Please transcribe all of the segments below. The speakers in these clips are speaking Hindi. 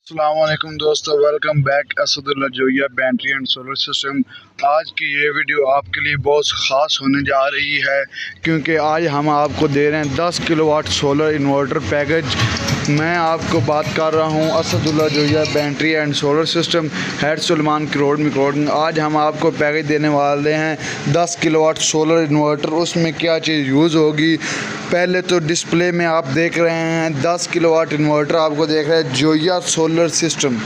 अस्सलामुअलैकुम दोस्तों, welcome back Asadullah Joya battery and solar system. आज की ये वीडियो आपके लिए बहुत ख़ास होने जा रही है क्योंकि आज हम आपको दे रहे हैं 10 किलोवाट सोलर इन्वर्टर पैकेज। मैं आपको बात कर रहा हूँ Asadullah Joya battery and solar system, head Suleman road McLeod. आज हम आपको पैकेज देने वाले हैं 10 किलोवाट सोलर इन्वर्टर। उसमें क्या चीज़ यूज़ होगी, पहले तो डिस्प्ले में आप देख रहे हैं 10 किलोवाट इन्वर्टर आपको देख रहे हैं Zoya solar system.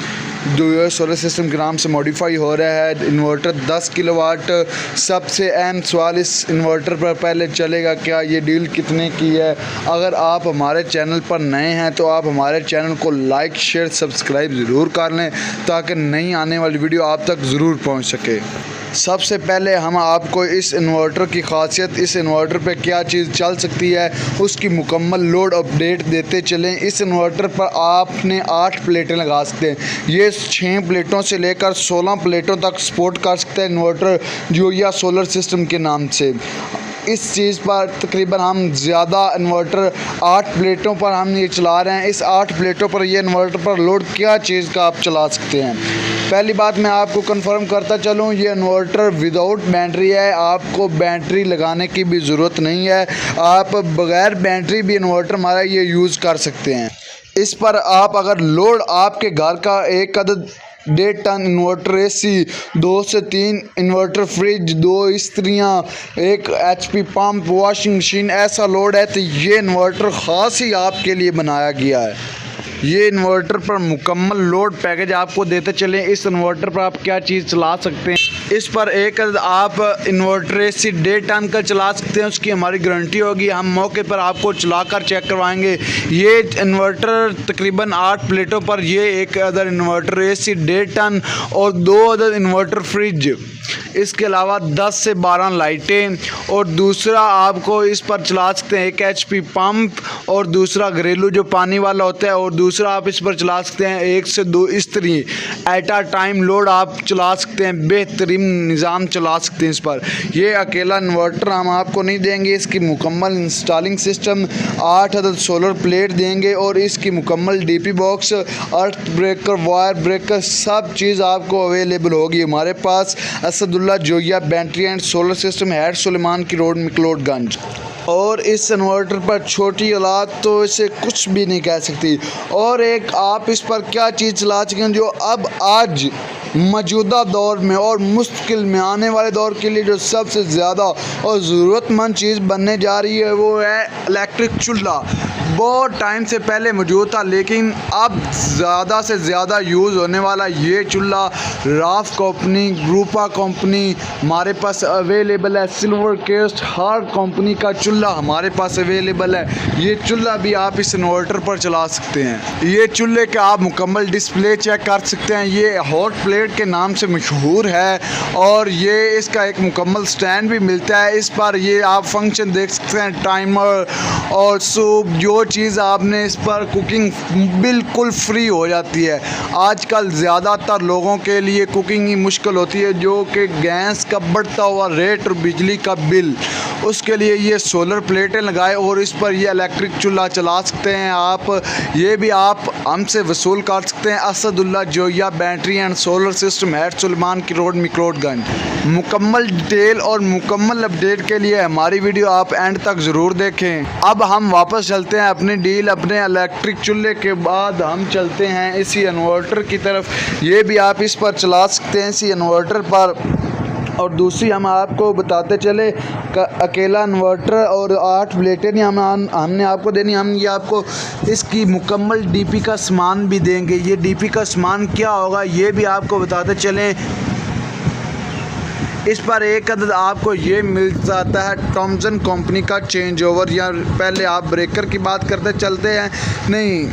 Zoya solar system के नाम से मॉडिफाई हो रहा है इन्वर्टर 10 किलोवाट। सबसे अहम सवाल इस इन्वर्टर पर पहले चलेगा क्या, ये डील कितने की है। अगर आप हमारे चैनल पर नए हैं तो आप हमारे चैनल को लाइक शेयर सब्सक्राइब ज़रूर कर लें ताकि नई आने वाली वीडियो आप तक ज़रूर पहुंच सके। सबसे पहले हम आपको इस इन्वर्टर की खासियत, इस इन्वर्टर पे क्या चीज़ चल सकती है, उसकी मुकम्मल लोड अपडेट देते चलें। इस इन्वर्टर पर आपने 8 प्लेटें लगा सकते हैं। ये 6 प्लेटों से लेकर 16 प्लेटों तक सपोर्ट कर सकता है इन्वर्टर जोया सोलर सिस्टम के नाम से। इस चीज़ पर तकरीबन हम ज़्यादा इन्वर्टर 8 प्लेटों पर हम ये चला रहे हैं। इस 8 प्लेटों पर ये इन्वर्टर पर लोड क्या चीज़ का आप चला सकते हैं। पहली बात मैं आपको कंफर्म करता चलूँ, ये इन्वर्टर विदाउट बैटरी है। आपको बैटरी लगाने की भी ज़रूरत नहीं है। आप बग़ैर बैटरी भी इन्वर्टर हमारा ये यूज़ कर सकते हैं। इस पर आप अगर लोड आपके घर का एक अदद 1.5 टन इन्वर्टर एसी, 2 से 3 inverter fridge, 2 इस्त्रियाँ, 1 HP pump, washing machine, ऐसा लोड है तो ये इन्वर्टर ख़ास ही आपके लिए बनाया गया है। ये इन्वर्टर पर मुकम्मल लोड पैकेज आपको देते चलें। इस इन्वर्टर पर आप क्या चीज़ चला सकते हैं, इस पर एक आप इन्वर्टर एसी 1.5 टन का चला सकते हैं, उसकी हमारी गारंटी होगी। हम मौके पर आपको चलाकर चेक करवाएंगे। ये इन्वर्टर तकरीबन 8 प्लेटों पर ये एक अदर इन्वर्टर एसी 1.5 टन और 2 अदर इन्वर्टर फ्रिज, इसके अलावा 10 से 12 लाइटें, और दूसरा आपको इस पर चला सकते हैं 1 HP पंप, और दूसरा घरेलू जो पानी वाला होता है, और दूसरा आप इस पर चला सकते हैं 1 से 2 इस्त्री। एट अ टाइम लोड आप चला सकते हैं, बेहतरीन निज़ाम चला सकते हैं इस पर। ये अकेला इन्वर्टर हम आपको नहीं देंगे, इसकी मुकम्मल इंस्टॉलिंग सिस्टम 8 अदद सोलर प्लेट देंगे और इसकी मुकम्मल DP box, earth breaker, wire breaker, सब चीज़ आपको अवेलेबल होगी हमारे पास। Asadullah Joya battery and solar system, head Suleman की रोड मिक्लोडगंज। और इस इन्वर्टर पर छोटी औलाद तो इसे कुछ भी नहीं कह सकती। और एक आप इस पर क्या चीज़ चला सकें जो अब आज मौजूदा दौर में और मुश्किल में आने वाले दौर के लिए जो सबसे ज़्यादा और ज़रूरतमंद चीज़ बनने जा रही है वो है इलेक्ट्रिक चूल्हा। बहुत टाइम से पहले मौजूद था लेकिन अब ज़्यादा से ज़्यादा यूज़ होने वाला ये चूल्हा राफ कंपनी, ग्रुपा कंपनी हमारे पास अवेलेबल है। सिल्वर केस्ट हर कंपनी का चूल्हा हमारे पास अवेलेबल है। ये चूल्हा भी आप इस इन्वर्टर पर चला सकते हैं। ये चूल्हे का आप मुकम्मल डिस्प्ले चेक कर सकते हैं। ये हॉट प्लेट के नाम से मशहूर है और ये इसका एक मुकम्मल स्टैंड भी मिलता है। इस पर ये आप फंक्शन देख सकते हैं, टाइमर और सूप, जो चीज़ आपने इस पर कुकिंग बिल्कुल फ्री हो जाती है। आजकल ज़्यादातर लोगों के लिए कुकिंग ही मुश्किल होती है, जो कि गैस का बढ़ता हुआ रेट और बिजली का बिल, उसके लिए ये सोलर प्लेटें लगाए और इस पर ये इलेक्ट्रिक चूल्हा चला सकते हैं आप। ये भी आप हमसे वसूल कर सकते हैं। Asadullah Joya battery and solar system, head Suleman की रोड मिक्रोडगंज। मुकम्मल डिटेल और मुकम्मल अपडेट के लिए हमारी वीडियो आप एंड तक ज़रूर देखें। अब हम वापस चलते हैं अपनी डील, अपने इलेक्ट्रिक चूल्हे के बाद हम चलते हैं इसी इन्वर्टर की तरफ। ये भी आप इस पर चला सकते हैं इसी इन्वर्टर पर। और दूसरी हम आपको बताते चले अकेला इन्वर्टर और 8 प्लेटें नहीं हमने आपको देनी, हम ये आपको इसकी मुकम्मल DP का सामान भी देंगे। ये DP का सामान क्या होगा ये भी आपको बताते चलें। इस पर एक अदद आपको ये मिल जाता है थॉमसन कंपनी का चेंज ओवर, या पहले आप ब्रेकर की बात करते चलते हैं, नहीं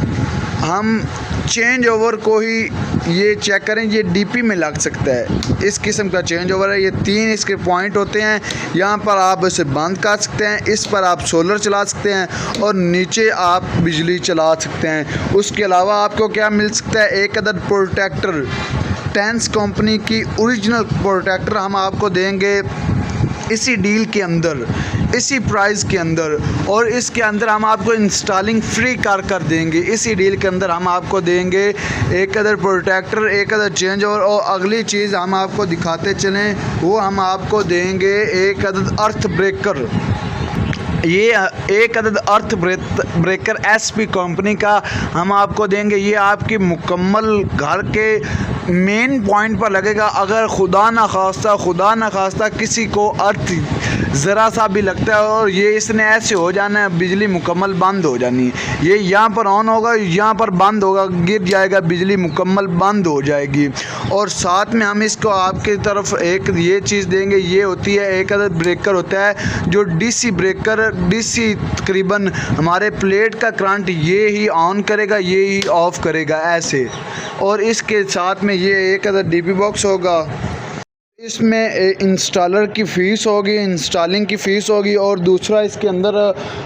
हम चेंज ओवर को ही ये चेक करें। ये DP में लग सकता है, इस किस्म का चेंज ओवर है। ये 3 इसके पॉइंट होते हैं, यहाँ पर आप इसे बंद कर सकते हैं, इस पर आप सोलर चला सकते हैं और नीचे आप बिजली चला सकते हैं। उसके अलावा आपको क्या मिल सकता है, एक अदद प्रोटेक्टर, टेंस कंपनी की ओरिजिनल प्रोटेक्टर हम आपको देंगे इसी डील के अंदर। इसी प्राइस के अंदर, और इसके अंदर हम आपको इंस्टॉलिंग फ्री कर देंगे। इसी डील के अंदर हम आपको देंगे एक अदर प्रोटेक्टर, एक अदर चेंज ओवर, और अगली चीज़ हम आपको दिखाते चलें वो हम आपको देंगे एक अदद अर्थ ब्रेकर। ये एक अदद अर्थ ब्रेकर SP कंपनी का हम आपको देंगे। ये आपकी मुकम्मल घर के मेन पॉइंट पर लगेगा। अगर खुदा न खास्ता किसी को अर्थ ज़रा सा भी लगता है और ये इसने ऐसे हो जाना है, बिजली मुकम्मल बंद हो जानी है। ये यहाँ पर ऑन होगा, यहाँ पर बंद होगा, गिर जाएगा, बिजली मुकम्मल बंद हो जाएगी। और साथ में हम इसको आपकी तरफ एक ये चीज़ देंगे, ये होती है एक अदद ब्रेकर होता है जो DC ब्रेकर, DC तकरीबन हमारे प्लेट का करंट ये ही ऑन करेगा, ये ही ऑफ़ करेगा ऐसे। और इसके साथ में ये एक अदद DP बॉक्स होगा। इसमें इंस्टॉलर की फ़ीस होगी, इंस्टॉलिंग की फ़ीस होगी, और दूसरा इसके अंदर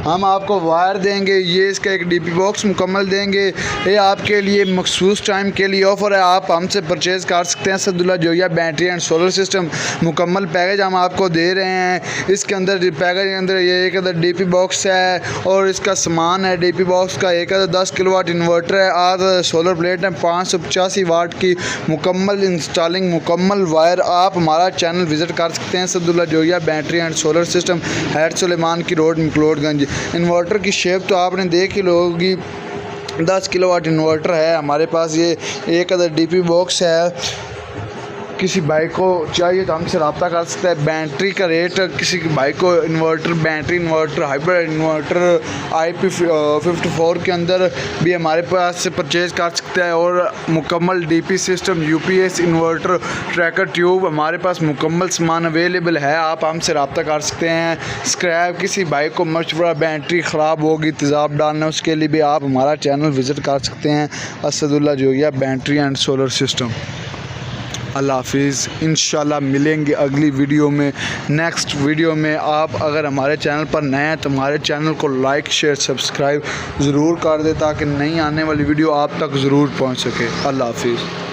हम आपको वायर देंगे। ये इसका एक DP बॉक्स मुकम्मल देंगे। ये आपके लिए मखसूस टाइम के लिए ऑफ़र है, आप हमसे परचेज़ कर सकते हैं। Asadullah Joya battery and solar system मुकम्मल पैकेज हम आपको दे रहे हैं। इसके अंदर पैकेज के अंदर ये एक अदर DP बॉक्स है और इसका सामान है DP बॉक्स का, एक अदर 10 किलोवाट इन्वर्टर है, 8 सोलर प्लेट है, 585 वाट की मुकम्मल इंस्टॉलिंग, मुकम्मल वायर। आप हमारा चैनल विज़िट कर सकते हैं। Asadullah Joya battery and solar system, head Suleman की रोड, मकलोडगंज। इन्वर्टर की शेप तो आपने देख ही लोगी, 10 किलोवाट इन्वर्टर है हमारे पास। ये एक अदर DP बॉक्स है। किसी भाई को चाहिए तो हमसे रब्ता कर सकता है। बैटरी का रेट किसी भाई को inverter, battery inverter, hybrid inverter IP54 के अंदर भी हमारे पास से परचेज़ कर सकता है। और मुकम्मल DP system, UPS inverter, tracker tube, हमारे पास मुकम्मल सामान अवेलेबल है। आप हमसे रब्ता कर सकते हैं। स्क्रैप किसी भाई को मशवरा, बैटरी ख़राब होगी, तेज़ाब डालना, उसके लिए भी आप हमारा चैनल विज़िट कर सकते हैं। Asadullah Joya battery and solar system. Allah हाफिज़। इंशाल्लाह मिलेंगे अगली वीडियो में, नेक्स्ट वीडियो में। आप अगर हमारे चैनल पर नए हैं तो हमारे चैनल को लाइक, शेयर, सब्सक्राइब ज़रूर कर दें ताकि नई आने वाली वीडियो आप तक ज़रूर पहुंच सके। अल्लाह हाफिज़।